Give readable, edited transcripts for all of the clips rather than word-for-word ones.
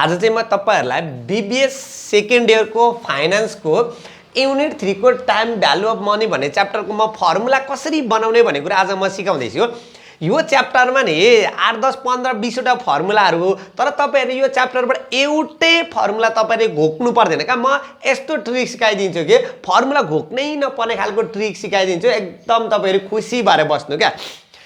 आज चाहिँ म तपाईहरुलाई बीबीएस सेकेन्ड इयरको फाइनान्सको युनिट 3 को टाइम भ्यालु अफ मनी भन्ने च्याप्टरको म फर्मुला कसरी बनाउने भन्ने कुरा आज म सिकाउँदै छु। यो च्याप्टरमा नि 8 10 15 20 वटा फर्मुलाहरु हो, तर तपाईहरुले यो च्याप्टरबाट एउटै फर्मुला तपाईले घोक्नु पर्दैन का। म यस्तो ट्रिक सिकाइदिन्छु के फर्मुला घोक्नै नपर्ने खालको ट्रिक सिकाइदिन्छु, एकदम तपाईहरु खुसी भएर बस्नु क्या।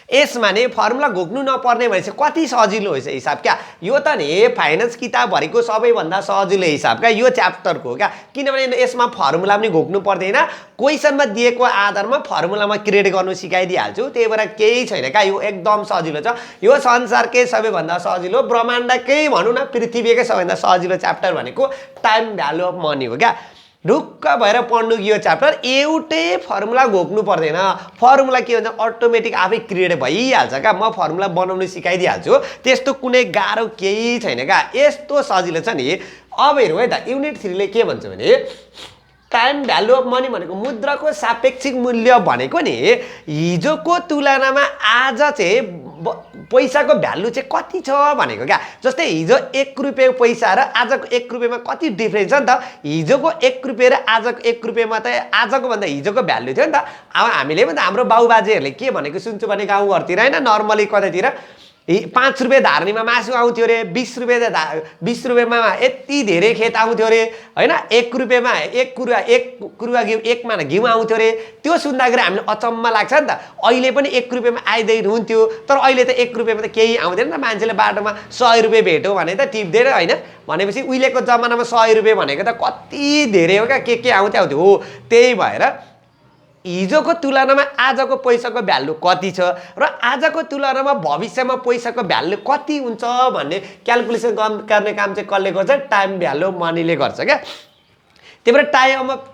यसमा नि फर्मुला घोक्नु नपर्ने भनेपछि कति सजिलो हुन्छ हिसाब क्या। यो त नि फाइनान्स किताब भरिको सबैभन्दा सजिलो हिसाब क्या यो च्याप्टरको क्या, किनभने यसमा फर्मुला पनि घोक्नु पर्दैन। क्वेशनमा दिएको आधारमा फर्मुलामा क्रिएट गर्नु सिकाइदिहाल्छु, त्यही भएर केही छैन क्या। यो एकदम सजिलो छ। यो संसारकै सबैभन्दा सजिलो, ब्रह्माण्डकै भनौँ न पृथ्वीकै सबैभन्दा सजिलो च्याप्टर भनेको टाइम भ्यालु अफ मनी हो क्या। ढुक्क भएर पढ्नु यो च्याप्टर, एउटै फर्मुला घोक्नु पर्दैन। फर्मुला के भन्छ अटोमेटिक आफै क्रिएट भइहाल्छ क्या। म फर्मुला बनाउनु सिकाइदिहाल्छु, त्यस्तो कुनै गाह्रो केही छैन क्या, यस्तो सजिलो छ नि। अब हेरौँ है त, युनिट 3 ले के भन्छ भने टाइम भ्यालु अफ मनी भनेको मुद्राको सापेक्षिक मूल्य भनेको नि हिजोको तुलनामा आज चाहिँ पैसाको भ्यालु चाहिँ कति छ भनेको क्या। जस्तै हिजो 1 रुपैयाँ पैसा र आजको 1 रुपैयाँमा कति डिफरेन्स छ नि त। हिजोको 1 रुपैयाँ र आजको 1 रुपैयाँमा त आजको भन्दा हिजोको भ्यालु थियो नि त। अब हामीले पनि हाम्रो बाउबाजेहरूले के भनेको सुन्छु भने गाउँघरतिर होइन, नर्मली कतैतिर 5 रुपैयाँ धारणीमा मासु आउँथ्यो अरे, 20 रुपैयाँमा यति धेरै खेत आउँथ्यो अरे होइन, 1 रुपैयाँमा एक कुरुवा घिउ, 1 मा घिउ आउँथ्यो अरे। त्यो सुन्दाखेरि हामीले अचम्म लाग्छ नि त। अहिले पनि 1 रुपैयाँमा आइदै हुन्थ्यो, तर अहिले त 1 रुपैयाँमा त केही आउँदैन नि त। मान्छेले बाटोमा 100 रुपैयाँ भेट्यो भने त टिप्दैन होइन, भनेपछि उहिलेको जमानामा 100 रुपैयाँ भनेको त कति धेरै हो क्या, के आउँथ्यो हो। त्यही भएर हिजोको तुलनामा आजको पैसाको भ्यालु कति छ र आजको तुलनामा भविष्यमा पैसाको भ्यालु कति हुन्छ भन्ने क्याल्कुलेसन गर्ने काम चाहिँ कसले गर्छ, टाइम भ्यालु मनीले गर्छ क्या। त्यही भएर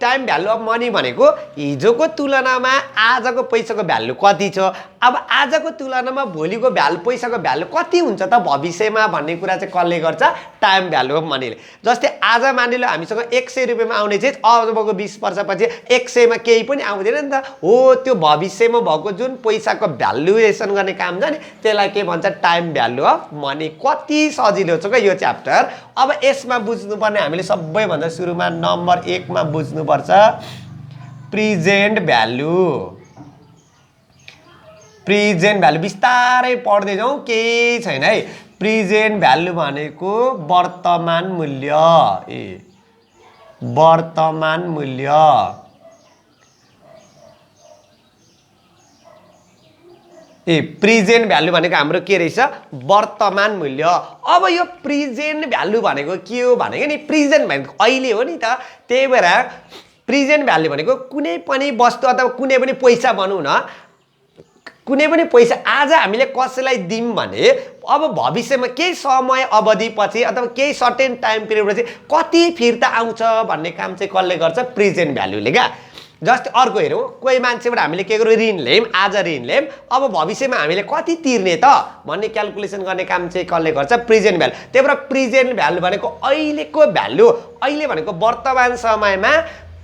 टाइम भ्यालु अफ मनी भनेको हिजोको तुलनामा आजको पैसाको भ्यालु कति छ, अब आजको तुलनामा भोलिको पैसाको भ्यालु कति हुन्छ त भविष्यमा भन्ने कुरा चाहिँ कसले गर्छ, टाइम भ्यालु अफ मनीले। जस्तै आज मानिलो हामीसँग 100 रुपैयाँमा आउने चाहिँ अबको 20 वर्षपछि 100 मा केही पनि आउँदैन नि त। हो, त्यो भविष्यमा भएको जुन पैसाको भ्यालुएसन गर्ने काम छ नि त्यसलाई के भन्छ, टाइम भ्यालु अफ मनी। कति सजिलो छ क्या यो च्याप्टर। अब यसमा बुझ्नुपर्ने हामीले सबैभन्दा सुरुमा नम्बर 1 मा बुझ्नुपर्छ प्रेजेन्ट भ्यालु। प्रेजेन्ट भ्यालु बिस्तारै पढ्दै जाउँ, केही छैन है। प्रेजेन्ट भ्यालु भनेको वर्तमान मूल्य, वर्तमान मूल्य। प्रेजेन्ट भ्यालु भनेको हाम्रो के रहेछ, वर्तमान मूल्य। अब यो प्रेजेन्ट भ्यालु भनेको के हो भनेको नि, प्रेजेन्ट भनेको अहिले हो नि त। त्यही भएर प्रेजेन्ट भ्यालु भनेको कुनै पनि वस्तु अथवा कुनै पनि पैसा भनौँ न, कुनै पनि पैसा आज हामीले कसैलाई दियौँ भने अब भविष्यमा केही समय अवधिपछि अथवा केही सर्टेन टाइम पिरियडपछि कति फिर्ता आउँछ भन्ने काम चाहिँ कसले गर्छ, प्रेजेन्ट भ्यालुले क्या। जस्तै अर्को हेरौँ, कोही मान्छेबाट हामीले के गर्यौँ, ऋण ल्यायौँ, आज ऋण ल्यायौँ, अब भविष्यमा हामीले कति तिर्ने त भन्ने क्याल्कुलेसन गर्ने काम चाहिँ कसले गर्छ, प्रेजेन्ट भ्यालु। त्यही भएर प्रेजेन्ट भ्यालु भनेको अहिलेको भ्यालु। अहिले भनेको वर्तमान समयमा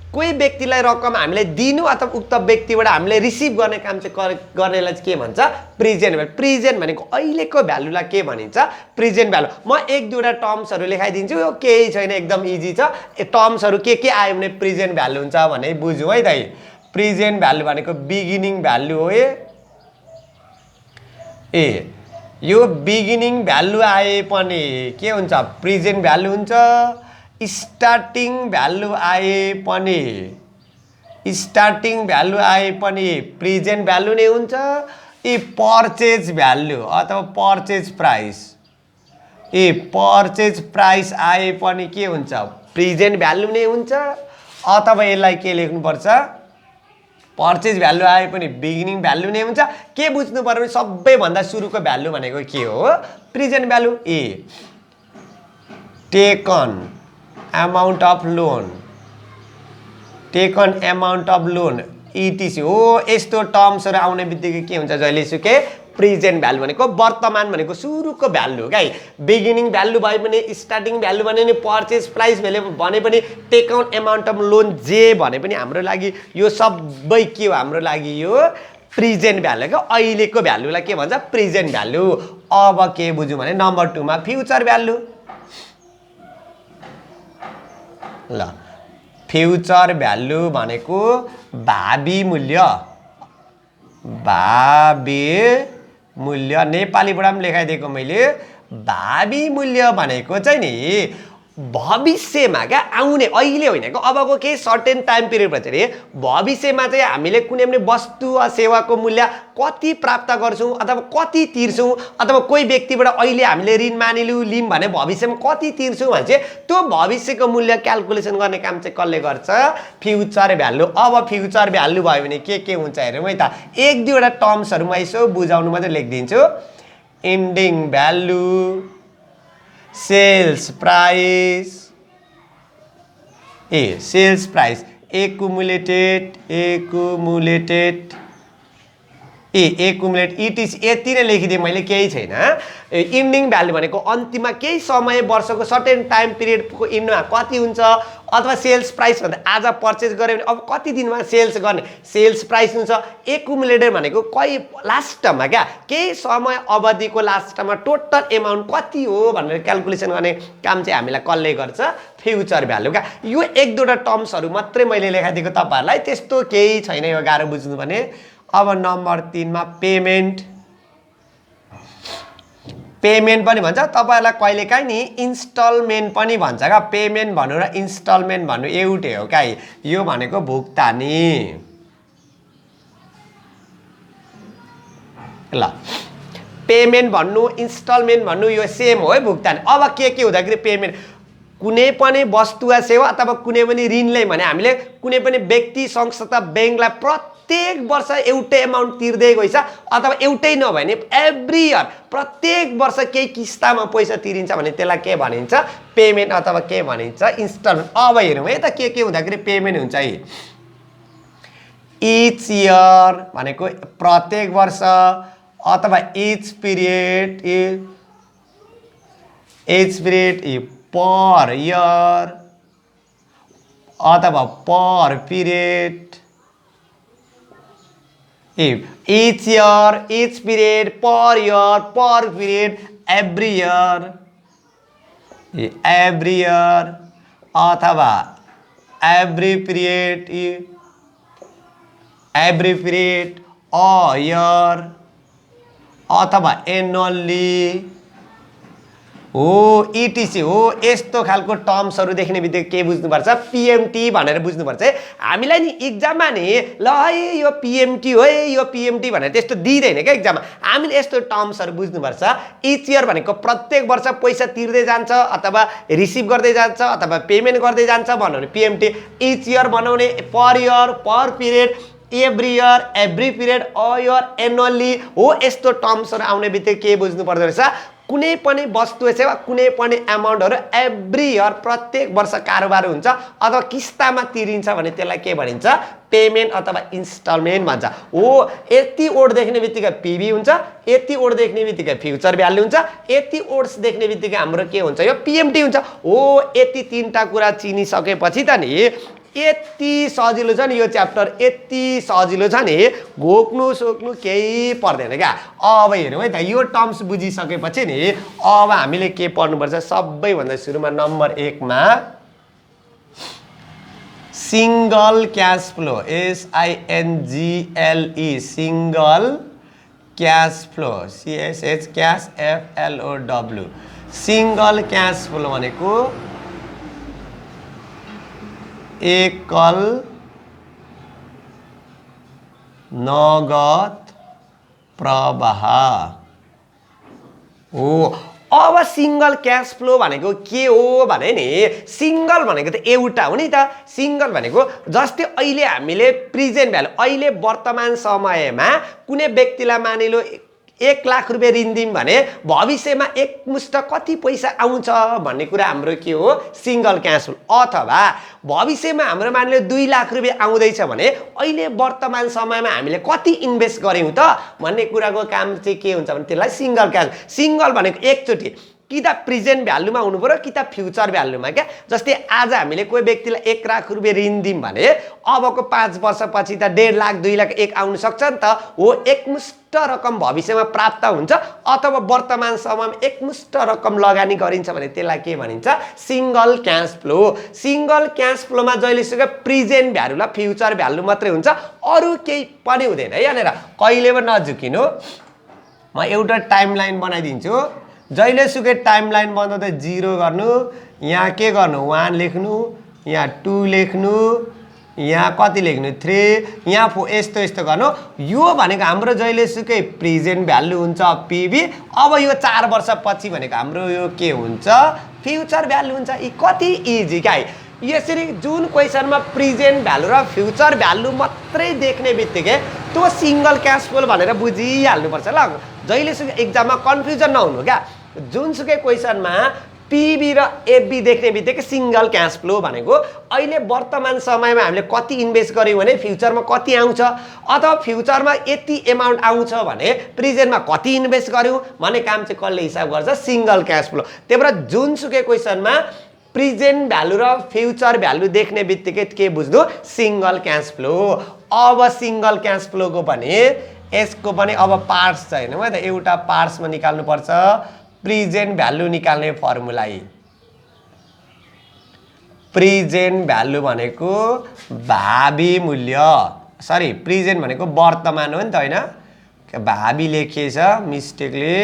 कोही व्यक्तिलाई रकम हामीले दिनु अथवा उक्त व्यक्तिबाट हामीले रिसिभ गर्ने काम चाहिँ गर्नेलाई चाहिँ के भन्छ, प्रेजेन्ट भ्यालु। प्रेजेन्ट भनेको अहिलेको भ्यालुलाई के भनिन्छ, प्रेजेन्ट भ्यालु। म 1-2 टर्म्सहरू लेखाइदिन्छु, यो केही छैन, एकदम इजी छ। टर्म्सहरू के आयो भने प्रेजेन्ट भ्यालु हुन्छ भने बुझ्यौ है त। प्रेजेन्ट भ्यालु भनेको बिगिनिङ भ्यालु हो। यो बिगिनिङ भ्यालु आए पनि के हुन्छ, प्रेजेन्ट भ्यालु हुन्छ। स्टार्टिङ भ्यालु आए पनि, स्टार्टिङ भ्यालु आए पनि प्रेजेन्ट भ्यालु नै हुन्छ। पर्चेज भ्यालु अथवा पर्चेज प्राइस, पर्चेज प्राइस आए पनि के हुन्छ, प्रेजेन्ट भ्यालु नै हुन्छ। अथवा यसलाई के लेख्नुपर्छ, पर्चेज भ्यालु आए पनि बिगिनिङ भ्यालु नै हुन्छ। के बुझ्नु पर्यो भने सबैभन्दा सुरुको भ्यालु भनेको के हो, present value. Taken amount of loan, taken amount of loan इटिसी हो। यस्तो टर्म्सहरू आउने बित्तिकै के हुन्छ, जहिलेसुकै प्रेजेन्ट भ्यालु भनेको वर्तमान भनेको सुरुको भ्यालु हो क्या। बिगिनिङ भ्यालु भए पनि, स्टार्टिङ भ्यालु भने पनि, पर्चेज प्राइस भने पनि, टेकन अमाउन्ट अफ लोन जे भने पनि हाम्रो लागि यो सबै के हो, हाम्रो लागि यो प्रेजेन्ट भ्यालु क्या। अहिलेको भ्यालुलाई के भन्छ, प्रेजेन्ट भ्यालु। अब के बुझ्यौँ भने नम्बर 2 मा फ्युचर भ्यालु। ल फ्युचर भ्यालु भनेको भावी मूल्य नेपालीबाट पनि लेखाइदिएको मैले भावी मूल्य भनेको चाहिँ नि भविष्यमा क्या आउने अहिले होइन क्या अबको केही सर्टेन टाइम पिरियड भन्छ अरे भविष्यमा चाहिँ हामीले कुनै पनि वस्तु वा सेवाको मूल्य कति प्राप्त गर्छौँ अथवा कति तिर्छौँ अथवा कोही व्यक्तिबाट अहिले हामीले ऋण लियौँ भने भविष्यमा कति तिर्छौँ भने चाहिँ त्यो भविष्यको मूल्य क्याल्कुलेसन गर्ने काम चाहिँ कसले गर्छ फ्युचर भ्यालु अब फ्युचर भ्यालु भयो भने के हुन्छ हेरौँ है त एक दुईवटा टर्म्सहरू म यसो बुझाउनु मात्रै लेखिदिन्छु ending value sales price sales price accumulated इटिस यति नै लेखिदिएँ मैले केही छैन इन्डिङ भ्यालु भनेको अन्तिममा केही समय वर्षको सर्टेन टाइम पिरियडको इन्डमा कति हुन्छ अथवा सेल्स प्राइस भन्दा आज पर्चेज गऱ्यो भने अब कति दिनमा सेल्स गर्ने सेल्स प्राइस हुन्छ एक्युमुलेटेड भनेको कहीँ लास्टमा क्या केही समय अवधिको लास्टमा टोटल एमाउन्ट कति हो भनेर क्याल्कुलेसन गर्ने काम चाहिँ हामीलाई कसले गर्छ फ्युचर भ्यालु क्या यो एक दुईवटा टर्म्सहरू मात्रै मैले लेखाइदिएको तपाईँहरूलाई त्यस्तो केही छैन यो गाह्रो बुझ्नु भने अब नम्बर 3 मा पेमेन्ट पनि भन्छ तपाईहरुलाई कहिलेकाहीँ नि इन्स्टलमेन्ट पनि भन्छ क्या पेमेन्ट भन्नु र इन्स्टलमेन्ट भन्नु एउटै हो क्या यो भनेको भुक्तानी ल पेमेन्ट भन्नु इन्स्टलमेन्ट भन्नु यो सेम हो है भुक्तानी अब के हुँदाखेरि पेमेन्ट कुनै पनि वस्तु वा सेवा अथवा कुनै पनि ऋणले भने हामीले कुनै पनि व्यक्ति संस्था बैंकलाई प्रत्येक वर्ष एउटै अमाउन्ट तिर्दै गइछ अथवा एउटै नभए भने एभ्री इयर प्रत्येक वर्ष केही किस्तामा पैसा तिरिन्छ भने त्यसलाई के भनिन्छ पेमेन्ट अथवा के भनिन्छ इन्स्टलमेन्ट अब हेरौँ है त के हुँदाखेरि पेमेन्ट हुन्छ है इच इयर भनेको प्रत्येक वर्ष अथवा इच पिरियड पर इयर अथवा पर period each year, each period, per year, per period, every year, अथवा every period, a year, अथवा annually हो इटिसी हो यस्तो खालको टर्म्सहरु देख्ने बित्तिकै के बुझ्नुपर्छ पीएमटी भनेर बुझ्नुपर्छ है हामीलाई नि एक्जाममा नि ल है यो पीएमटी हो है यो पीएमटी भनेर त्यस्तो दिदैन के एक्जाममा हामीले यस्तो टर्म्सहरु बुझ्नुपर्छ इच इयर भनेको प्रत्येक वर्ष पैसा तिर्दै जान्छ अथवा रिसिभ गर्दै जान्छ अथवा पेमेन्ट गर्दै जान्छ भन्नु पीएमटी इच इयर बनाउने per year per period every period a year annually हो यस्तो टर्म्सहरु आउने बित्तिकै के बुझ्नु पर्दो रहेछ कुनै पनि वस्तु सेवा कुनै पनि अमाउन्टहरु एभ्री इयर प्रत्येक वर्ष कारोबार हुन्छ अथवा किस्तामा तिरिन्छ भने त्यसलाई के भनिन्छ पेमेन्ट अथवा इन्स्टलमेन्ट भन्छ हो यति ओड देख्ने बित्तिकै पीबी हुन्छ यति ओड देख्ने बित्तिकै फ्युचर भ्यालु हुन्छ यति ओड्स देख्ने बित्तिकै हाम्रो के हुन्छ यो पीएमटी हुन्छ हो यति तीनटा कुरा चिनिसकेपछि त नि यति सजिलो छ नि यो च्याप्टर यति सजिलो छ नि घोक्नु सोक्नु केही पर्दैन क्या अब हेरौँ है त यो टर्म्स बुझिसकेपछि नि अब हामीले के पढ्नुपर्छ सबैभन्दा सुरुमा नम्बर 1 मा single cash flow SINGLE single cash flow CSH cash FLOW single cash flow भनेको एकल नगद प्रवाह हो अब सिंगल क्याश फ्लो भनेको के हो भने नि सिंगल भनेको त एउटा हो नि त सिंगल भनेको जस्तै अहिले हामीले प्रेजेन्ट भ्यालु अहिले वर्तमान समयमा कुनै व्यक्तिलाई मानिलो 1 लाख रुपैयाँ ऋण दिम भने भविष्यमा एकमुष्ट कति पैसा आउँछ भन्ने कुरा हाम्रो के हो सिंगल क्याश फ्लो अथवा भविष्यमा हाम्रो मानिले 2 लाख रुपैयाँ आउँदैछ भने अहिले वर्तमान समयमा हामीले कति इन्भेस्ट गर्यौं त भन्ने कुराको काम चाहिँ के हुन्छ भने त्यसलाई सिंगल क्याश सिंगल भनेको एकचोटी कि त प्रेजेन्ट भ्यालुमा हुनु पर्यो कि त फ्युचर भ्यालुमा क्या। जस्तै आज हामीले कोही व्यक्तिलाई 1 लाख रुपियाँ ऋण दियौँ भने अबको 5 वर्षपछि त 1.5 लाख 2 लाख 1 आउन सक्छ नि त। हो, एकमुष्ट रकम भविष्यमा प्राप्त हुन्छ अथवा वर्तमान समयमा एकमुष्ट रकम लगानी गरिन्छ भने त्यसलाई के भनिन्छ? Single cash flow. Single cash फ्लोमा जहिलेसुकै प्रेजेन्ट भ्यालु र फ्युचर भ्यालु मात्रै हुन्छ, अरू केही पनि हुँदैन है। यहाँनिर कहिले पनि नझुकिनु। म एउटा टाइमलाइन बनाइदिन्छु। जहिलेसुकै टाइमलाइन बनाउँदा 0 गर्नु, यहाँ के गर्नु 1 लेख्नु, यहाँ 2 लेख्नु, यहाँ कति लेख्नु 3, यहाँ यस्तो यस्तो गर्नु। यो भनेको हाम्रो जहिलेसुकै प्रेजेन्ट भ्यालु हुन्छ पीबी। अब यो 4 वर्षपछि भनेको हाम्रो यो के हुन्छ? फ्युचर भ्यालु हुन्छ। यी कति इजी क्या। यसरी जुन क्वेसनमा प्रेजेन्ट भ्यालु र फ्युचर भ्यालु मात्रै देख्ने बित्तिकै त्यो सिंगल क्याश फ्लो भनेर बुझिहाल्नुपर्छ ल। जहिलेसुकै एक्जाममा कन्फ्युजन नहुनु क्या। जुनसुकै क्वेसनमा पीबी र एफबी देख्ने बित्तिकै सिंगल क्याश फ्लो भनेको अहिले वर्तमान समयमा हामीले कति इन्भेस्ट गर्यौँ भने फ्युचरमा कति आउँछ, अथवा फ्युचरमा यति एमाउन्ट आउँछ भने प्रेजेन्टमा कति इन्भेस्ट गर्यौँ भन्ने काम चाहिँ कसले हिसाब गर्छ? Single cash flow. त्यही भएर जुनसुकै क्वेसनमा प्रेजेन्ट भ्यालु र फ्युचर भ्यालु देख्ने बित्तिकै के बुझ्नु? Single cash flow. अब सिंगल क्याश फ्लोको भने यसको पनि अब पार्ट्स छैन है त, एउटा पार्ट्समा निकाल्नुपर्छ। प्रेजेन्ट भ्यालु निकाल्ने फर्मुला प्रेजेन्ट भ्यालु भनेको भावी मूल्य, सरी प्रेजेन्ट भनेको वर्तमान हो नि त होइन, भावी लेखिएछ मिस्टेकले,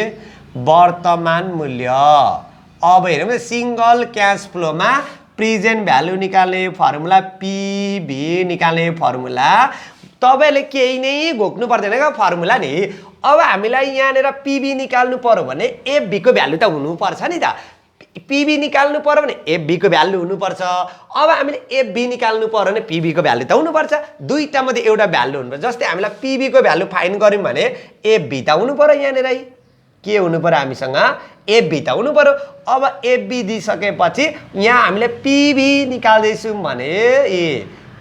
वर्तमान मूल्य। अब हेरौँ न सिंगल क्याश फ्लोमा प्रेजेन्ट भ्यालु निकाल्ने फर्मुला पीभी निकाल्ने फर्मुला तपाईले केही नै घोक्नु पर्दैन क्या फर्मुला नि। अब हामीलाई यहाँनिर पीबी निकाल्नु पर्यो भने एफबी को भ्यालु त हुनुपर्छ नि त। पीबी निकाल्नु पर्यो भने एफबी को भ्यालु हुनुपर्छ। अब हामीले एफबी निकाल्नु पर्यो भने पीबी को भ्यालु त हुनुपर्छ। दुईटा मध्ये एउटा भ्यालु हुनुपर्छ। जस्तै हामीलाई पीबी को भ्यालु फाइन्ड गर्यौँ भने एफबी त हुनु पर्यो। यहाँनिर के हुनु पर्यो हामीसँग? एफबी त हुनु पर्यो। अब एफबी दिइसकेपछि यहाँ हामीले पीबी निकाल्दैछौँ भने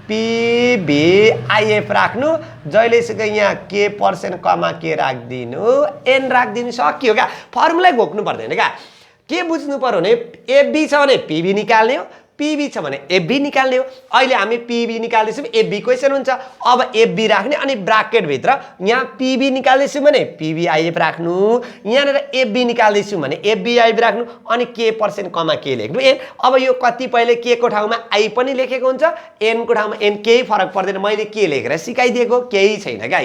पीबीआईएफ राख्नु। जहिलेसुकै यहाँ के पर्सेन्ट कमा के राखिदिनु, एन राखिदिनु, सकियो क्या। फर्मुलै घोक्नु पर्दैन क्या। के बुझ्नु पर्यो भने एफबी छ भने पीबी निकाल्ने हो, पीबी छ भने एफबी निकाल्ने हो। अहिले हामी पीबी निकाल्दैछौँ, एफबी क्वेसन हुन्छ। अब एफबी राख्ने अनि ब्राकेटभित्र यहाँ पीबी निकाल्दैछौँ भने पीबीआईएफ राख्नु, यहाँनिर एफबी निकाल्दैछौँ भने एफबीआईएफ राख्नु अनि के पर्सेन्ट कमा के लेख्नु, एन। अब यो कतिपयले के को ठाउँमा आई पनि लेखेको हुन्छ, एन को ठाउँमा एन, केही फरक पर्दैन। मैले के लेखेर सिकाइदिएको केही छैन क्या।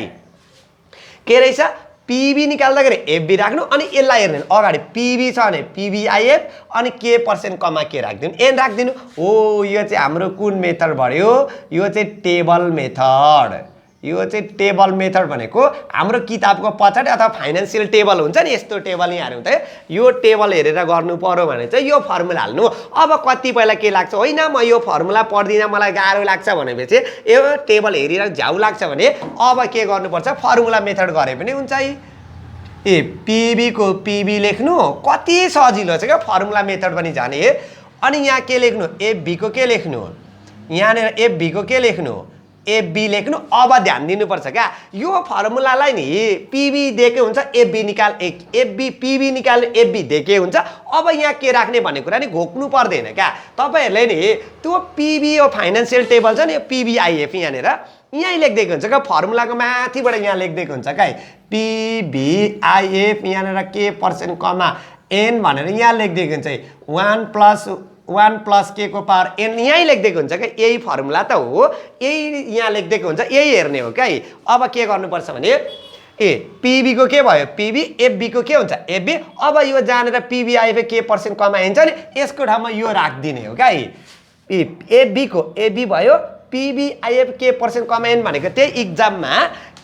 के रहेछ? पीबी निकाल्दाखेरि एफबी राख्नु अनि यसलाई हेर्ने अगाडि पीबी छ भने पीबीआईएफ अनि के पर्सेन्ट कमा के राखिदिनु, एन राखिदिनु। हो, यो चाहिँ हाम्रो कुन मेथड भयो? यो चाहिँ टेबल मेथड। यो चाहिँ टेबल मेथड भनेको हाम्रो किताबको पछाडि अथवा फाइनेन्सियल टेबल हुन्छ नि, यस्तो टेबल यहाँ हेर्नु त। यो टेबल हेरेर गर्नु पर्यो भने चाहिँ यो फर्मुला हाल्नु। अब कतिपयलाई के लाग्छ, होइन म यो फर्मुला पढ्दिनँ मलाई गाह्रो लाग्छ भनेपछि यो टेबल हेरेर झ्याउ लाग्छ भने अब के गर्नुपर्छ? फर्मुला मेथड गरे पनि हुन्छ है। पीबी को पीबी लेख्नु कति सजिलो छ क्या, फर्मुला मेथड पनि जाने। अनि यहाँ के लेख्नु? एफबी को के लेख्नु, यहाँनिर एफबी को के लेख्नु, एफबी लेख्नु। अब ध्यान दिनुपर्छ क्या। यो फर्मुलालाई नि पीबी दिएकै हुन्छ, एफबी निकाल एफबी पीबी निकाल्ने एफबी दिएकै हुन्छ। अब यहाँ के राख्ने भन्ने कुरा नि घोक्नु पर्दैन क्या। तपाईँहरूले नि त्यो पीबी यो फाइनेन्सियल टेबल छ नि, यो पीबीआईएफ यहाँनिर यहीँ लेखिदिएको हुन्छ क्या, फर्मुलाको माथिबाट यहाँ लेखिदिएको हुन्छ क्या। पीबीआईएफ यहाँनिर के पर्सेन्ट कमा एन भनेर यहाँ लेखिदिएको हुन्छ। 1 प्लस के को पावर एन यहीँ लेखिदिएको हुन्छ क्या। यही फर्मुला त हो, यही यहाँ लेखिदिएको हुन्छ, यही हेर्ने हो क्या। अब के गर्नुपर्छ भने पीबी को के भयो? पीबी। एफबी को के हुन्छ? एफबी। अब यो जानेर पीबीआईएफ के पर्सेन्ट कमा एन छ नि, यसको ठाउँमा यो राखिदिने हो क्या। एफबी को एफबी भयो, पीबीआईएफ के पर्सेन्ट कमा एन भनेको त्यही इक्जाममा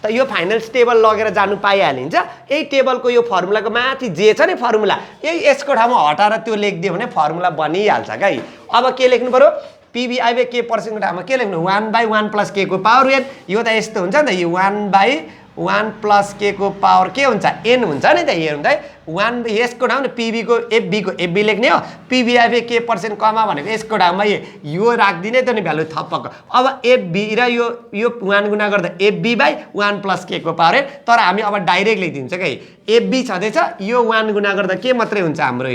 त यो फाइनेन्स टेबल लगेर जानु पाइहालिन्छ। यही टेबलको यो फर्मुलाको माथि जे छ नि फर्मुला, यही यसको ठाउँमा हटाएर त्यो लेखिदियो भने फर्मुला बनिहाल्छ क्या। अब के लेख्नु पर्यो? पीबीआईएफ के पर्सेन्टको ठाउँमा के लेख्नु? 1/1 प्लस के को पावर एन। यो त यस्तो हुन्छ नि त, यो 1/1 प्लस के को पावर के हुन्छ? एन हुन्छ नि त। हेर्नु त 1 यसको ठाउँमा पीबी को एफबी को एफबी लेख्ने हो, पीबीआईएफ के पर्सेन्ट कमा भनेको यसको ठाउँमा यो राखिदिने त नि भ्यालु थपक्क। अब एफबी र यो 1 गुणा गर्दा एफबी/1 प्लस के को पावर एन। तर हामी अब डाइरेक्ट लेखिदिन्छ क्या। एफबी छँदैछ, यो 1 गुणा गर्दा के मात्रै हुन्छ हाम्रो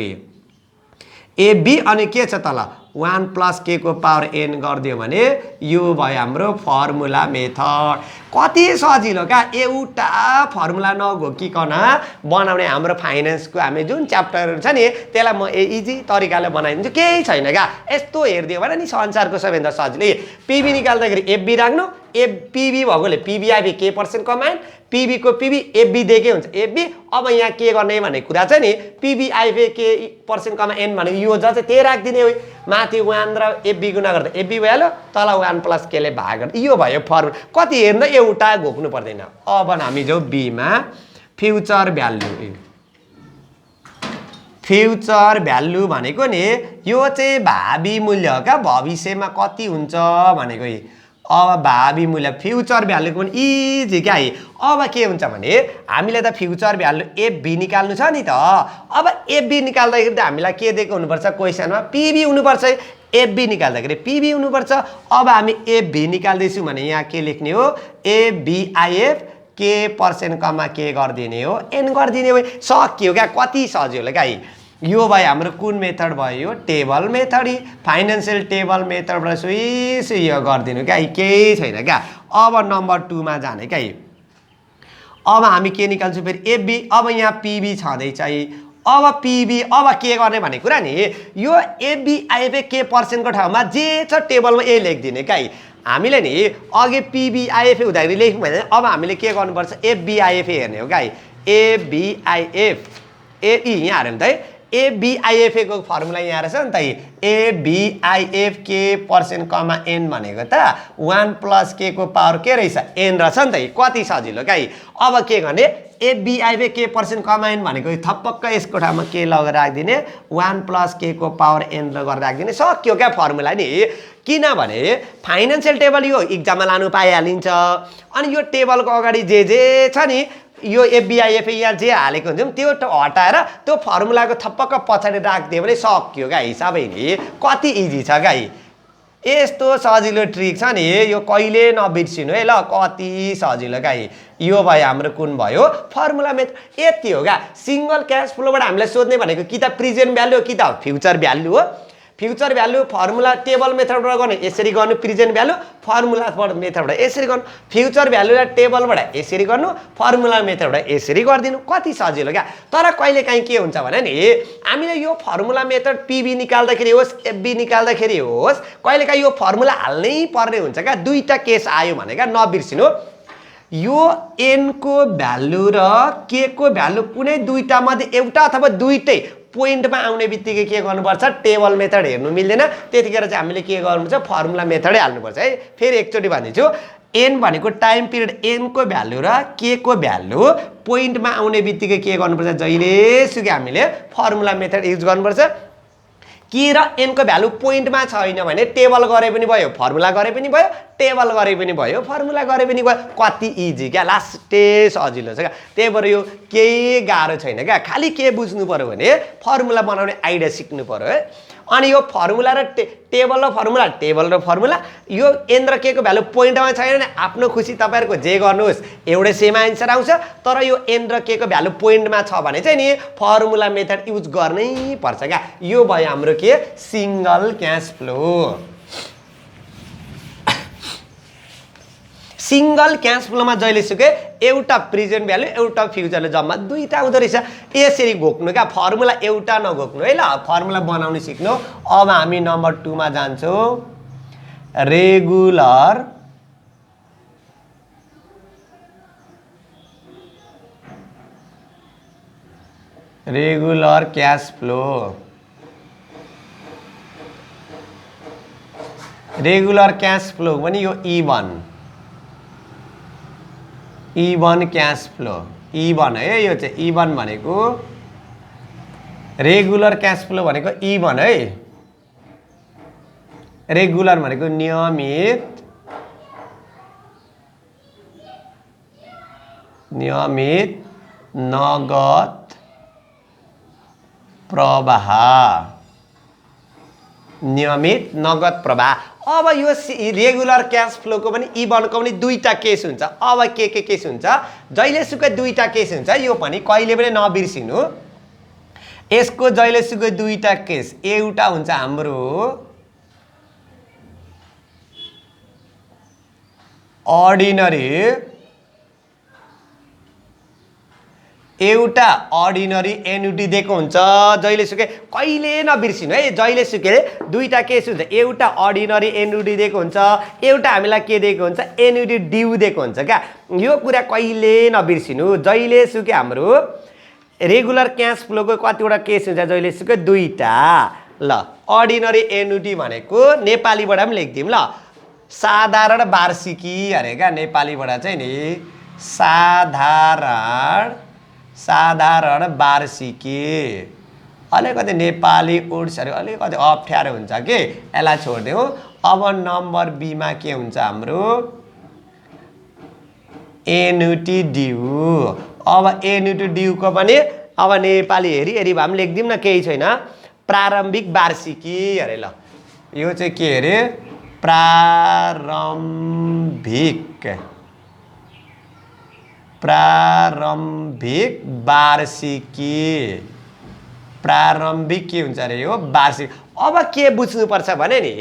एबी अनि के छ तल 1 + k को पावर n गरिदियो भने यो भयो हाम्रो फर्मुला मेथड। कति सजिलो क्या, एउटा फर्मुला नघोकिकन बनाउने हाम्रो फाइनेन्सको हामी जुन च्याप्टरहरू छ नि त्यसलाई म इजी तरिकाले बनाइदिन्छु, केही छैन क्या। यस्तो हेरिदियो भने नि संसारको सबैभन्दा सजिलै पिबी निकाल्दाखेरि एफबी राख्नु, पिबी भएकोले पिबिआइबी के % कमाइन, पिबी को पिबी एफबी दिएकै हुन्छ एफबी। अब यहाँ के गर्ने भन्ने कुरा चाहिँ नि पिबिआइबी के % कमा n भनेको यो ज चाहिँ त्यही राखिदिने हो, माथि 1 र एफबी गुणा गर्दा एफबी भइहाल्यो, तल 1 + k ले भाग गर्दा यो भयो फर्मुला। कति हेर्न एउटा घोक्नु पर्दैन। अब हामी जाउँ बीमा फ्युचर भ्यालु। फ्युचर भ्यालु भनेको नि यो चाहिँ भावी मूल्य हो क्या, भविष्यमा कति हुन्छ भनेको। अब भावी मूल्य फ्युचर भ्यालुको पनि इजी क्या। अब के हुन्छ भने हामीले त फ्युचर भ्यालु एफबी निकाल्नु छ नि त। अब एफबी निकाल्दाखेरि त हामीलाई के दिएको हुनुपर्छ क्वेसनमा, पिबी हुनुपर्छ। एफबी निकाल्दाखेरि पिबी हुनुपर्छ। अब हामी एफबी निकाल्दैछौँ भने यहाँ के लेख्ने हो, एबिआइएफ के % कमा के गरिदिने हो, एन गरिदिने हो। सक्यो क्या, कति सजिलो क्या। यो भयो हाम्रो कुन मेथड भयो, टेबल मेथड। फाइनेन्सियल टेबल मेथडबाट सुइस यो गरिदिनु क्या, केही छैन क्या। अब नम्बर 2 मा जाने क्या। अब हामी के निकाल्छौँ फेरि एफबी। अब यहाँ पिबी छँदैछ। अब पिबी अब के गर्ने भन्ने कुरा नि, यो एफबिआइएफ के % को ठाउँमा जे छ टेबलमा यही लेखिदिने क्या। हामीले नि अघि पिबिआइएफ हुँदाखेरि लेख्यौँ भने अब हामीले के गर्नुपर्छ, एफबिआइएफ हेर्ने हो क्या। एबिआइएफ यहाँ हेर्नु त, एबिआइएफ को फर्मुला यहाँ रहेछ नि त। एबिआइएफ के % कमा n भनेको त 1 + k को पावर के रहेछ, n रहेछ नि त। कति सजिलो क्या। अब के गर्ने, एबिआइएफ के % कमा n भनेको थपक्क यसको ठाउँमा के लगेर राखिदिने, 1 + k को पावर n गरेर राखिदिने। सक्यो क्या फर्मुला नि। किनभने फाइनेन्सियल टेबल यो इक्जाममा लानु पाइहालिन्छ। अनि यो टेबलको अगाडि जे छ नि, यो एफबिआइएफ यहाँ जे हालेको हुन्छौँ त्यो हटाएर त्यो फर्मुलाको थपक्क पछाडि राखिदियो भने सक्यो क्या हिसाबै नि। कति इजी छ क्या। यस्तो सजिलो ट्रिक छ नि, यो कहिले नबिर्सिनु है ल। कति सजिलो क्या। यो भयो हाम्रो कुन भयो, फर्मुला मेथड। यति हो क्या। सिङ्गल क्यास फ्लोबाट हामीलाई सोध्ने भनेको कि त प्रेजेन्ट भ्यालु हो कि त फ्युचर भ्यालु हो। फ्युचर भ्यालु फर्मुला टेबल मेथडबाट गर्ने यसरी गर्नु, प्रेजेन्ट भ्यालु फर्मुला मेथडबाट यसरी गर्नु, फ्युचर भ्यालुलाई टेबलबाट यसरी गर्नु, फर्मुला मेथडबाट यसरी गरिदिनु। कति सजिलो क्या। तर कहिलेकाहीँ के हुन्छ भने नि, हामीले यो फर्मुला मेथड पिबी निकाल्दाखेरि होस् एफबी निकाल्दाखेरि होस्, कहिलेकाहीँ यो फर्मुला हाल्नै पर्ने हुन्छ क्या। दुईटा केस आयो भने क्या, नबिर्सिनु। यो n को भ्यालु र k को भ्यालु कुनै दुईटा मध्ये एउटा अथवा दुईटै पोइन्टमा आउने बित्तिकै के गर्नुपर्छ, टेबल मेथड हेर्नु मिल्दैन। त्यतिखेर चाहिँ हामीले के गर्नुपर्छ, फर्मुला मेथडै हाल्नुपर्छ है। फेरि एकचोटि भनिदिन्छु, n भनेको टाइम पिरियड n को भ्यालु र k को भ्यालु पोइन्टमा आउने बित्तिकै के गर्नुपर्छ, जहिलेसुकै हामीले फर्मुला मेथड युज गर्नुपर्छ। के र n को भ्यालु पोइन्टमा छैन भने टेबल गरे पनि भयो, फर्मुला गरे पनि भयो, टेबल गरे पनि भयो, फर्मुला गरे पनि भयो। कति इजी क्या, लास्टै सजिलो छ क्या। त्यही भएर यो केही गाह्रो छैन क्या। खालि के बुझ्नु पर्यो भने फर्मुला बनाउने आइडिया सिक्नु पर्यो है। अनि यो फर्मुला र टेबल र फर्मुला यो n र k को भ्यालु पोइन्टमा छैन भने आफ्नो खुसी, तपाईँहरूको जे गर्नुहोस् एउटै सेम आन्सर आउँछ। तर यो n र k को भ्यालु पोइन्टमा छ भने चाहिँ नि फर्मुला मेथड युज गर्नै पर्छ क्या। यो भयो हाम्रो के, single cash flow. Single cash फ्लोमा जहिलेसुकै एउटा प्रेजेन्ट भ्यालु एउटा फ्युचरले जम्मा दुईटा आउँदो रहेछ। यसरी घोक्नु क्या, फर्मुला एउटा नघोक्नु है ल। फर्मुला बनाउनु सिक्नु। अब हामी नम्बर 2 मा जान्छौँ, regular cash flow. Regular cash flow पनि यो E1 क्यास फ्लो। E1 है यो चाहिँ। E1 भनेको रेगुलर क्यास फ्लो भनेको E1 है। रेगुलर भनेको नियमित नगद प्रवाह। नियमित नगद प्रवाह। अब यो रेगुलर क्यास फ्लोको पनि E1 को पनि दुईटा केस हुन्छ। अब के केस हुन्छ, जहिलेसुकै दुईटा केस हुन्छ। यो पनि कहिले पनि नबिर्सिनु। यसको जहिलेसुकै दुईटा केस, एउटा हुन्छ हाम्रो अर्डिनरी, एउटा अर्डिनरी एन्युटी दिएको हुन्छ जहिलेसुकै, कहिले नबिर्सिनु है, जहिलेसुकै दुईटा केस हुन्छ, एउटा अर्डिनरी एन्युटी दिएको हुन्छ, एउटा हामीलाई के दिएको हुन्छ, एन्युटी ड्यू दिएको हुन्छ क्या। यो कुरा कहिले नबिर्सिनु, जहिलेसुकै हाम्रो रेगुलर क्यास फ्लोको कतिवटा केस हुन्छ, जहिलेसुकै दुईटा। ल अर्डिनरी एन्युटी भनेको नेपालीबाट पनि लेखिदिउँ ल, साधारण वार्षिकी अरे क्या, नेपालीबाट चाहिँ नि साधारण वार्षिकी। अलिकति नेपाली उड्सहरू अलिकति अप्ठ्यारो हुन्छ कि, यसलाई छोडिदिउँ। अब नम्बर बीमा के हुन्छ हाम्रो एन्युटी ड्यू। अब एन्युटी ड्यूको पनि अब नेपाली हेरी भए पनि लेखिदिउँ न, केही छैन, प्रारम्भिक वार्षिकी अरे। ल यो चाहिँ के अरे, प्रारम्भिक वार्षिकी। प्रारम्भिक के हुन्छ अरे यो वार्षिक। अब के बुझ्नुपर्छ भने नि,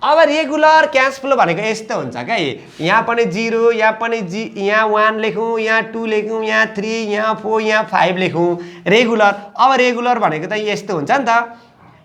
अब रेगुलर क्यास फ्लो भनेको यस्तो हुन्छ क्या, यहाँ पनि 0, यहाँ पनि यहाँ 1 लेखौँ, यहाँ 2 लेखौँ, यहाँ 3, यहाँ 4, यहाँ 5 लेखौँ, रेगुलर। अब रेगुलर भनेको त यस्तो हुन्छ नि त,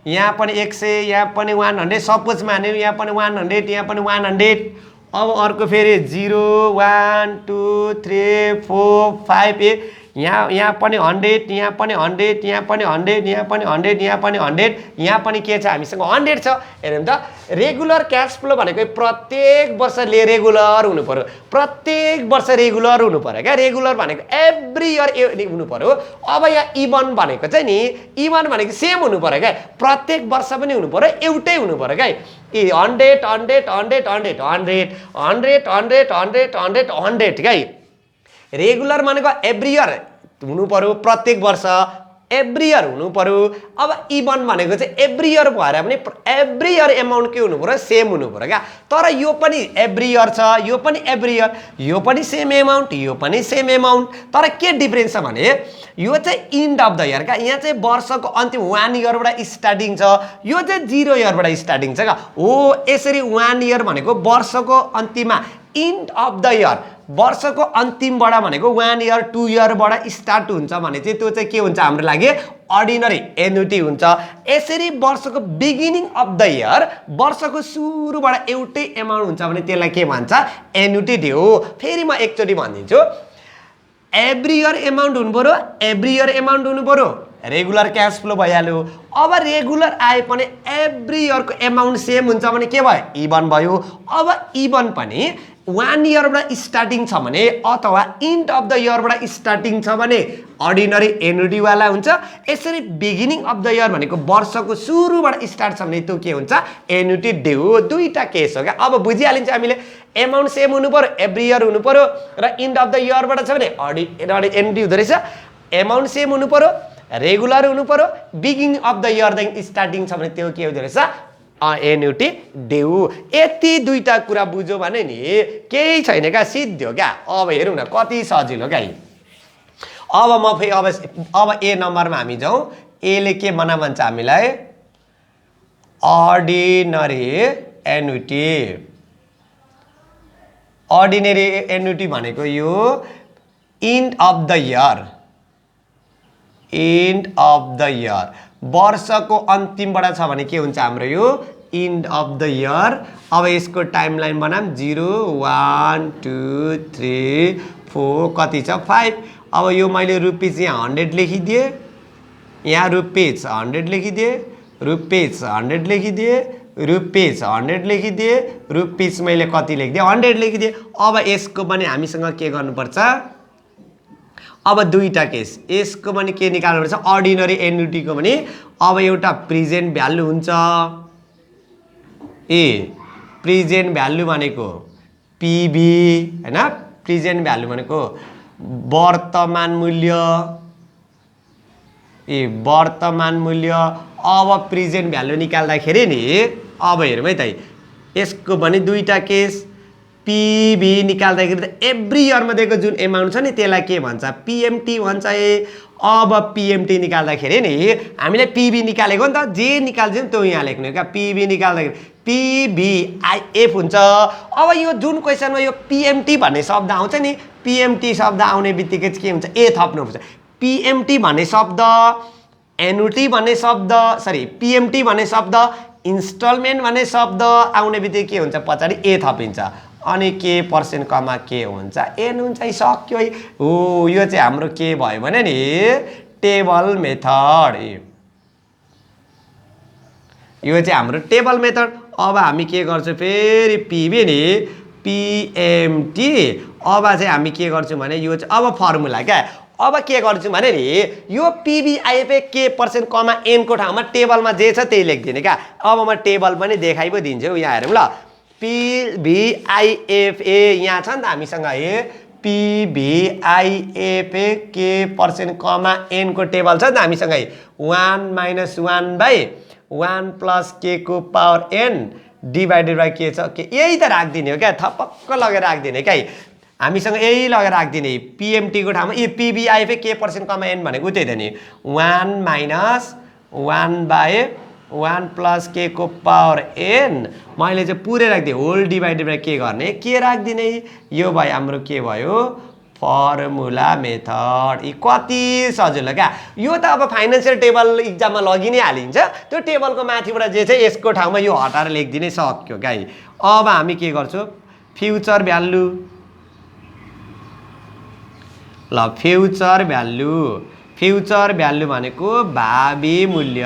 यहाँ पनि 100, यहाँ पनि 100, सपोज मान्यो यहाँ पनि 100, यहाँ पनि 100। अब अर्को फेरि 0, 1, 2, 3, 4, 5 यहाँ पनि 100, यहाँ पनि 100, यहाँ पनि 100, यहाँ पनि 100, यहाँ पनि 100, यहाँ पनि के छ, हामीसँग 100 छ। हेर्नु त, रेगुलर क्यास फ्लो भनेको प्रत्येक वर्ष रेगुलर हुनु पर्यो, प्रत्येक वर्ष रेगुलर हुनु पर्यो क्या। रेगुलर भनेको एभ्री इयर हुनु पर्यो। अब यहाँ इभन भनेको चाहिँ नि, इभन भनेको सेम हुनु पर्यो क्या, प्रत्येक वर्ष पनि हुनु पर्यो, एउटै हुनु पर्यो क्या। 100 100 100 100 100 100 100 100 100 क्या। रेगुलर भनेको एभ्री इयर हुनु पर्यो, प्रत्येक वर्ष एभ्री इयर हुनु पर्यो। अब इभन भनेको चाहिँ एभ्री इयर भएर पनि एभ्री इयर एमाउन्ट के हुनु पर्यो, सेम हुनु पर्यो क्या। तर यो पनि एभ्री इयर छ, यो पनि एभ्री इयर, यो पनि सेम एमाउन्ट, यो पनि सेम एमाउन्ट। तर के डिफरेन्स छ भने यो चाहिँ इन्ड अफ द इयर क्या, यहाँ चाहिँ वर्षको अन्तिम 1 इयरबाट स्टार्टिङ छ, यो चाहिँ 0 इयरबाट स्टार्टिङ छ क्या। हो यसरी 1 इयर भनेको वर्षको अन्तिममा, इन्ड अफ द इयर वर्षको अन्तिमबाट भनेको 1 इयर 2 इयरबाट स्टार्ट हुन्छ भने चाहिँ त्यो चाहिँ के हुन्छ हाम्रो लागि, अर्डिनरी एन्युटी हुन्छ। यसरी वर्षको बिगिनिङ अफ द इयर, वर्षको सुरुबाट एउटै एमाउन्ट हुन्छ भने त्यसलाई के भन्छ, एन्युटी ड्यू। फेरि म एकचोटि भनिदिन्छु, एभ्री इयर एमाउन्ट हुनु पर्यो, एभ्री इयर एमाउन्ट हुनु पर्यो, रेगुलर क्यास फ्लो भइहाल्यो। अब रेगुलर आए पनि एभ्री इयरको एमाउन्ट सेम हुन्छ भने के भयो, इभन भयो। अब इभन पनि 1 इयरबाट स्टार्टिङ छ भने अथवा इन्ड अफ द इयरबाट स्टार्टिङ छ भने अर्डिनरी एन्युटीवाला हुन्छ। यसरी बिगिनिङ अफ द इयर भनेको वर्षको सुरुबाट स्टार्ट छ भने त्यो के हुन्छ, एन्युटी ड्यू। दुईटा केस हो क्या। अब बुझिहालिन्छ हामीले, एमाउन्ट सेम हुनु पर्यो, एभ्री इयर हुनु पर्यो, र इन्ड अफ द इयरबाट छ भने अर्डिनरी एन्युटी हुँदो रहेछ। एमाउन्ट सेम हुनु पर्यो, रेगुलर हुनु पर्यो, बिगिनिङ अफ द इयरदेखि स्टार्टिङ छ भने त्यो के हुँदो रहेछ, एन्युटी ड्यू। यति दुईटा कुरा बुझ्यो भने नि केही छैन क्या, सिद्धो क्या। अब हेरौँ न कति सजिलो क्या। अब म फेरि अब ए नम्बरमा हामी जाउँ। एले के बना भन्छ हामीलाई, अर्डिनरी एन्युटी। अर्डिनरी एन्युटी भनेको यो end of the year, end of the year वर्षको अन्तिमबाट छ भने के हुन्छ हाम्रो यो, इन्ड अफ द इयर। अब यसको टाइमलाइन बनाऊँ, 0 1 2 3 4 कति छ, 5। अब यो मैले रुपिस यहाँ 100 लेखिदिएँ, यहाँ रुपिस 100 लेखिदिएँ, रुपिस 100 लेखिदिएँ, रुपिस 100 लेखिदिएँ, रुपिस मैले कति लेखिदिएँ, 100 लेखिदिएँ। अब यसको पनि हामीसँग के गर्नुपर्छ, अब दुईटा केस, यसको पनि के निकाल्नुपर्छ, अर्डिनरी एन्युटीको पनि अब एउटा प्रेजेन्ट भ्यालु हुन्छ। प्रेजेन्ट भ्यालु भनेको पिबी हैन, प्रेजेन्ट भ्यालु भनेको वर्तमान मूल्य, वर्तमान मूल्य। अब प्रेजेन्ट भ्यालु निकाल्दाखेरि नि अब हेरौँ है त, यसको पनि दुईटा केस, पिबी निकाल्दाखेरि त एभ्री इयरमा दिएको जुन एमाउन्ट छ नि त्यसलाई के भन्छ पिएमटी भन्छ अब पिएमटी निकाल्दाखेरि नि हामीले पिबी निकालेको नि त जे निकाल्छ नि त्यो यहाँ लेख्नु क्या पिबी निकाल्दाखेरि पिबिआइएफ हुन्छ अब यो जुन क्वेसनमा यो पिएमटी भन्ने शब्द आउँछ नि पिएमटी शब्द आउने बित्तिकै के हुन्छ ए थप्नुपर्छ पिएमटी भन्ने शब्द एनुटी भन्ने शब्द सरी पिएमटी भन्ने शब्द इन्स्टलमेन्ट भन्ने शब्द आउने बित्तिकै के हुन्छ पछाडि ए थपिन्छ अनि के पर्सेन्ट कमा के हुन्छ एन हुन्छ सक्यो है हो यो चाहिँ हाम्रो के भयो भने नि टेबल मेथड यो चाहिँ हाम्रो टेबल मेथड अब हामी के गर्छौँ फेरि पिबी नि पिएमटी अब चाहिँ हामी के गर्छौँ भने यो चाहिँ अब फर्मुला क्या अब के गर्छौँ भने नि यो पिबिआइएफए के पर्सेन्ट कमा एनको ठाउँमा टेबलमा जे छ त्यही लेखिदिने क्या अब म टेबल पनि देखाइ पो दिन्छु यहाँ हेरौँ ल पिबिआइएफए यहाँ छ नि त हामीसँग पिबिआइएफए के पर्सेन्ट कमा एनको टेबल छ नि त हामीसँग 1 - 1/1 प्लस के को पावर एन डिभाइडेड बाई के छ के यही त राखिदिने हो क्या थपक्क लगेर राखिदिने क्या हामीसँग यही लगेर राखिदिने पिएमटीको ठाउँमा यो पिबिआइएफए के पर्सेन्ट कमा एन भनेको त्यही त नि 1 - 1/1 प्लस के को पावर एन मैले चाहिँ पुरै राखिदिएँ होल डिभाइडेड बाई के गर्ने के राखिदिने यो भयो हाम्रो के भयो फर्मुला मेथड यी कति सजिलो क्या यो त अब फाइनेन्सियल टेबल इक्जाममा लगि नै हालिन्छ त्यो टेबलको माथिबाट जे चाहिँ यसको ठाउँमा यो हटाएर लेखिदिनै सक्यो क्या अब हामी के गर्छौँ फ्युचर भ्यालु ल फ्युचर भ्यालु भनेको भावी मूल्य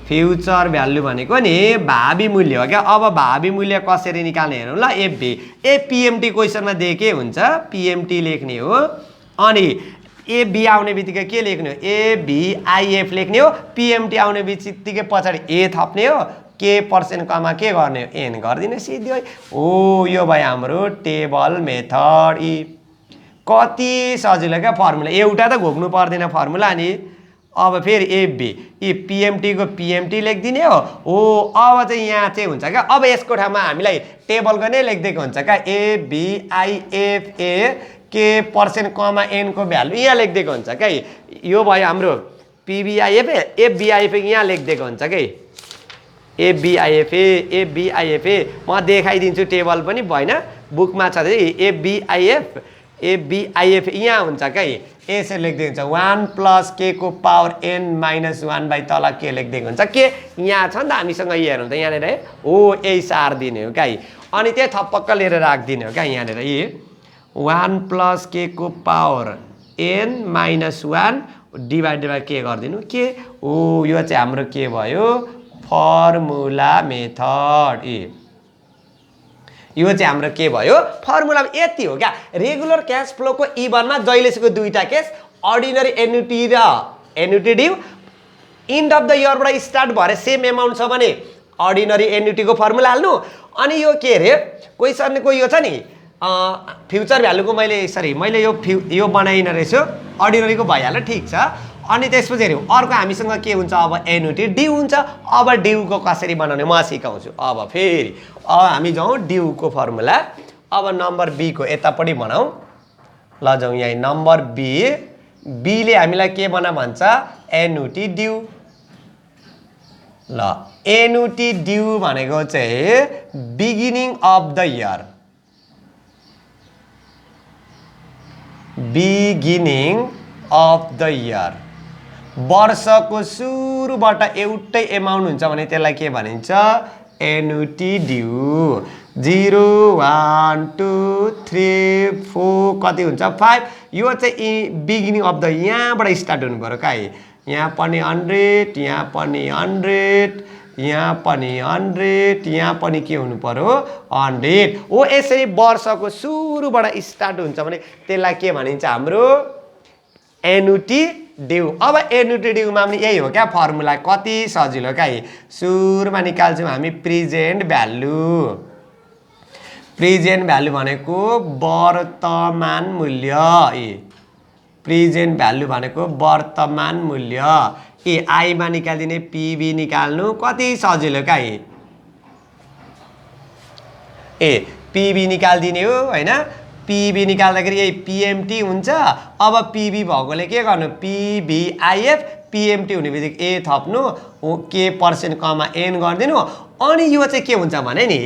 फ्युचर भ्यालु भनेको नि भावी मूल्य हो क्या अब भावी मूल्य कसरी निकाल्ने हेरौँ ल एफबी पिएमटी क्वेसनमा दिएकै हुन्छ पिएमटी लेख्ने हो अनि एबी आउने बित्तिकै के लेख्ने हो एबिआइएफ लेख्ने हो पिएमटी आउने बित्तिकै पछाडि ए थप्ने हो के पर्सेन्ट कमा के गर्ने हो एन गरिदिने सिधै हो यो भयो हाम्रो टेबल मेथड कति सजिलो क्या फर्मुला एउटा त घोक्नु पर्दैन फर्मुला नि अब फेरि एबी पिएमटी को पिएमटी लेखिदिने हो अब चाहिँ यहाँ चाहिँ हुन्छ क्या अब यसको ठाउँमा हामीलाई टेबलको नै लेखिदिएको हुन्छ क्या एबिआइएफए के पर्सेन्ट कमा एनको भ्यालु यहाँ लेखिदिएको हुन्छ क्या यो भयो हाम्रो पिबिआइएफए एबिआइएफए यहाँ लेखिदिएको हुन्छ कि एबिआइएफए म देखाइदिन्छु टेबल पनि भएन बुकमा छ एबिआइएफ यहाँ हुन्छ क्या यसरी लेखिदिएको हुन्छ 1 प्लस के को पावर एन -1 बाई तल के लेखिदिएको हुन्छ के यहाँ छ नि त हामीसँग हेरौँ त यहाँनिर हो यही सार दिने हो क्या अनि त्यही थपक्क लिएर राखिदिने हो क्या यहाँनिर 1 प्लस के को पावर एन -1 डिभाइडेड बाई के गरिदिनु के यो चाहिँ हाम्रो के भयो फर्मुला मेथड यो चाहिँ हाम्रो के भयो फर्मुला यति हो क्या रेगुलर क्यास फ्लोको इभनमा जहिलेसम्म दुईटा केस अर्डिनरी एन्युटी र annuity due end of the इयरबाट स्टार्ट भएर सेम एमाउन्ट छ भने अर्डिनरी एन्युटीको फर्मुला हाल्नु अनि यो के अरे क्वेसनको यो छ नि फ्युचर भ्यालुको मैले यो बनाइनँ रहेछ अर्डिनरीको भइहाल्यो ठिक छ अनि त्यसपछि हेऱ्यौँ अर्को हामीसँग के हुन्छ अब एन्युटी ड्यू हुन्छ अब ड्यूको कसरी बनाउने म सिकाउँछु अब फेरि अब हामी जाउँ ड्यूको फर्मुला अब नम्बर बीको यतापट्टि बनाऊ ल जाउँ यहाँ नम्बर बीले हामीलाई के बना भन्छ एन्युटी ड्यू ल एन्युटी ड्यू भनेको चाहिँ beginning of the year beginning of the year वर्षको सुरुबाट एउटै एमाउन्ट हुन्छ भने त्यसलाई के भनिन्छ एन्युटी ड्यू 0 1 2 3 4 कति हुन्छ 5 यो चाहिँ बिगिनिङ अफ द यहाँबाट स्टार्ट हुनु पर्यो क्या यहाँ पनि 100 यहाँ पनि 100 यहाँ पनि 100 यहाँ पनि के हुनु पर्यो 100 हो यसरी वर्षको सुरुबाट स्टार्ट हुन्छ भने त्यसलाई के भनिन्छ हाम्रो एन्युटी ड्यू अब एन्युटी ड्यूमा पनि यही हो क्या फर्मुला कति सजिलो क्या सुरुमा निकाल्छौँ हामी प्रेजेन्ट भ्यालु भनेको वर्तमान मूल्य प्रेजेन्ट भ्यालु भनेको वर्तमान मूल्य आईमा निकाल्दिने पिबी निकाल्नु कति सजिलो क्या पिबी निकाल्दिने हो हैन। पिबी निकाल्दाखेरि यही पिएमटी हुन्छ। अब पिबी भएकोले के गर्नु पिबिआइएफ पिएमटी हुने बित्तिकै ए थप्नु के पर्सेन्ट कमा एन गरिदिनु। अनि यो चाहिँ के हुन्छ भने नि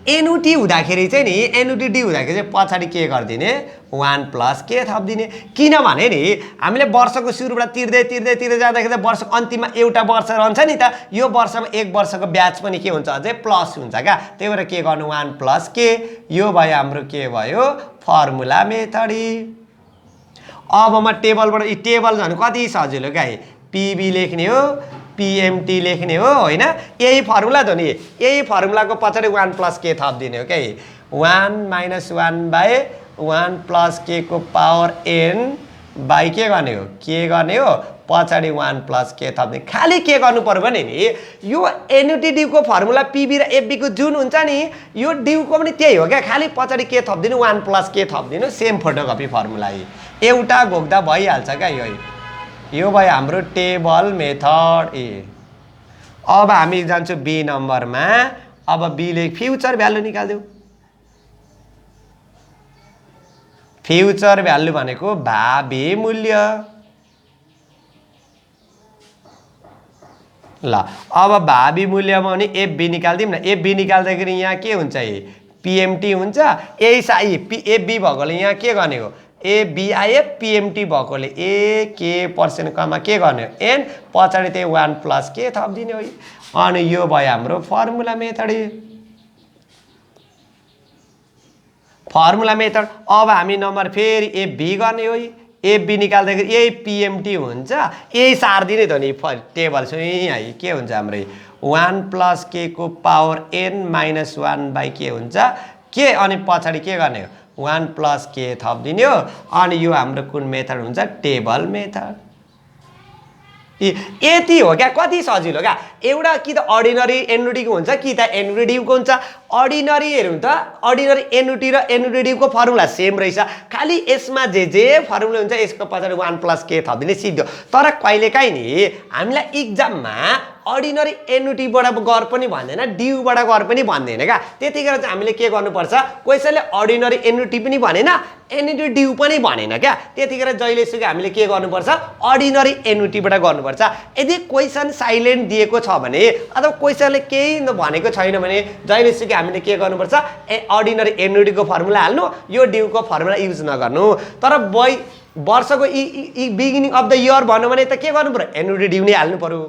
एनुटी हुँदाखेरि चाहिँ नि एनुटी डी हुँदाखेरि चाहिँ पछाडि के गरिदिने 1 प्लस के थपिदिने। किनभने नि हामीले वर्षको सुरुबाट तिर्दै तिर्दै तिर्दै जाँदाखेरि त वर्षको अन्तिममा एउटा वर्ष रहन्छ नि त। यो वर्षमा एक वर्षको ब्याज पनि के हुन्छ अझै प्लस हुन्छ क्या। त्यही भएर के गर्नु 1 प्लस के। यो भयो हाम्रो के भयो फर्मुला मेथड। अब म टेबलबाट यी टेबल झन् कति सजिलो क्या। पिबी लेख्ने हो पिएमटी लेख्ने हो हैन। यही फर्मुला त नि यही फर्मुलाको पछाडि 1 प्लस के थपिदिने हो क्या। 1 माइनस 1 बाई 1 प्लस के को पावर एन बाई के गर्ने हो के गर्ने हो पछाडि 1 प्लस के थपिदिने। खालि के गर्नु पर्यो भने नि यो एनुटी ड्युको फर्मुला पिबी र एफबीको जुन हुन्छ नि यो ड्युको पनि त्यही हो क्या। खालि पछाडि के थपिदिनु 1 प्लस के थपिदिनु सेम फोटोकपी फर्मुला एउटा घोक्दा भइहाल्छ क्या। यो भयो हाम्रो टेबल मेथड ए। अब हामी जान्छौँ बी नम्बरमा। अब बीले फ्युचर भ्यालु निकाल्दिउँ। फ्युचर भ्यालु भनेको भावी मूल्य। ल अब भावी मूल्यमा भने एफबी निकाल्दिउँ न। एफबी निकाल्दाखेरि यहाँ के हुन्छ पिएमटी हुन्छ। यही साई एफबी भएकोले यहाँ के गर्ने हो एबिआइएफ पिएमटी भएकोले ए के पर्सेन्ट कमा के गर्ने हो एन पछाडि त्यही 1 प्लस के थपिदिने हो। अनि यो भयो हाम्रो फर्मुला मेथड। Formula method. अब हामी नम्बर फेरि एफबी गर्ने हो। एफबी निकाल्दाखेरि यही पिएमटी हुन्छ। यही सारिदिने त नि टेबल है के हुन्छ हाम्रो 1 प्लस के को पावर एन माइनस 1 बाई के हुन्छ के। अनि पछाडि के गर्ने हो 1 प्लस के थपिदिने हो। अनि यो हाम्रो कुन मेथड हुन्छ टेबल मेथड। यति हो क्या। कति सजिलो क्या। एउटा कि त अर्डिनरी एनुटीको हुन्छ कि त एनुटी ड्युको हुन्छ। अर्डिनरी हेरौँ त अर्डिनरी एनुटी र एनुटी ड्युको फर्मुला सेम रहेछ। खालि यसमा जे फर्मुला हुन्छ यसको पछाडि 1 प्लस के थपिदिने सिद्धो। तर कहिलेकाहीँ नि हामीलाई इक्जाममा अर्डिनरी एनुटीबाट गर पनि भन्दैन ड्युबाट गर पनि भन्दैन क्या। त्यतिखेर चाहिँ हामीले के गर्नुपर्छ क्वेसनले अर्डिनरी एनुटी पनि भनेन एनुटी ड्यु पनि भनेन क्या। त्यतिखेर जहिलेसुकै हामीले के गर्नुपर्छ अर्डिनरी एनुटीबाट गर्नुपर्छ। यदि क्वेसन साइलेन्ट दिएको छ भने अथवा क्वेसनले केही भनेको छैन भने जहिलेसुकै हामीले के गर्नुपर्छ अर्डिनरी एनुटीको फर्मुला हाल्नु यो ड्युको फर्मुला युज नगर्नु। तर वर्षको बिगिनिङ अफ द इयर भन्नु भने त के गर्नु पर्यो एनुटी ड्यु नै हाल्नु पर्यो।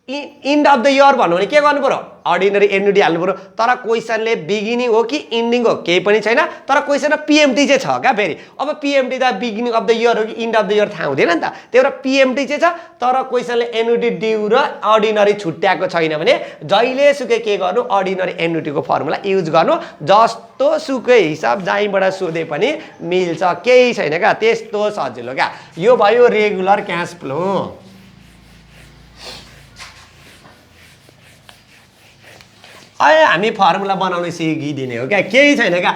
इन्ड अफ द इयर भन्नु भने के गर्नु पर्यो अर्डिनरी एनुटी हाल्नु पर्यो। तर क्वेसनले बिगिनिङ हो कि इन्डिङ हो केही पनि छैन। तर क्वेसनमा पिएमटी चाहिँ छ क्या। फेरि अब पिएमटी त बिगिनिङ अफ द इयर हो कि इन्ड अफ द इयर थाहा हुँदैन नि त। त्यही भएर पिएमटी चाहिँ छ। तर क्वेसनले एनुटी ड्यु र अर्डिनरी छुट्याएको छैन भने जहिलेसुकै के गर्नु अर्डिनरी एनुटीको फर्मुला युज गर्नु। जस्तो सुकै हिसाब जहीँबाट सोधे पनि मिल्छ केही छैन क्या। त्यस्तो सजिलो क्या। यो भयो रेगुलर क्यास फ्लो। हामी फर्मुला बनाउन सिकिदिने हो क्या केही छैन क्या।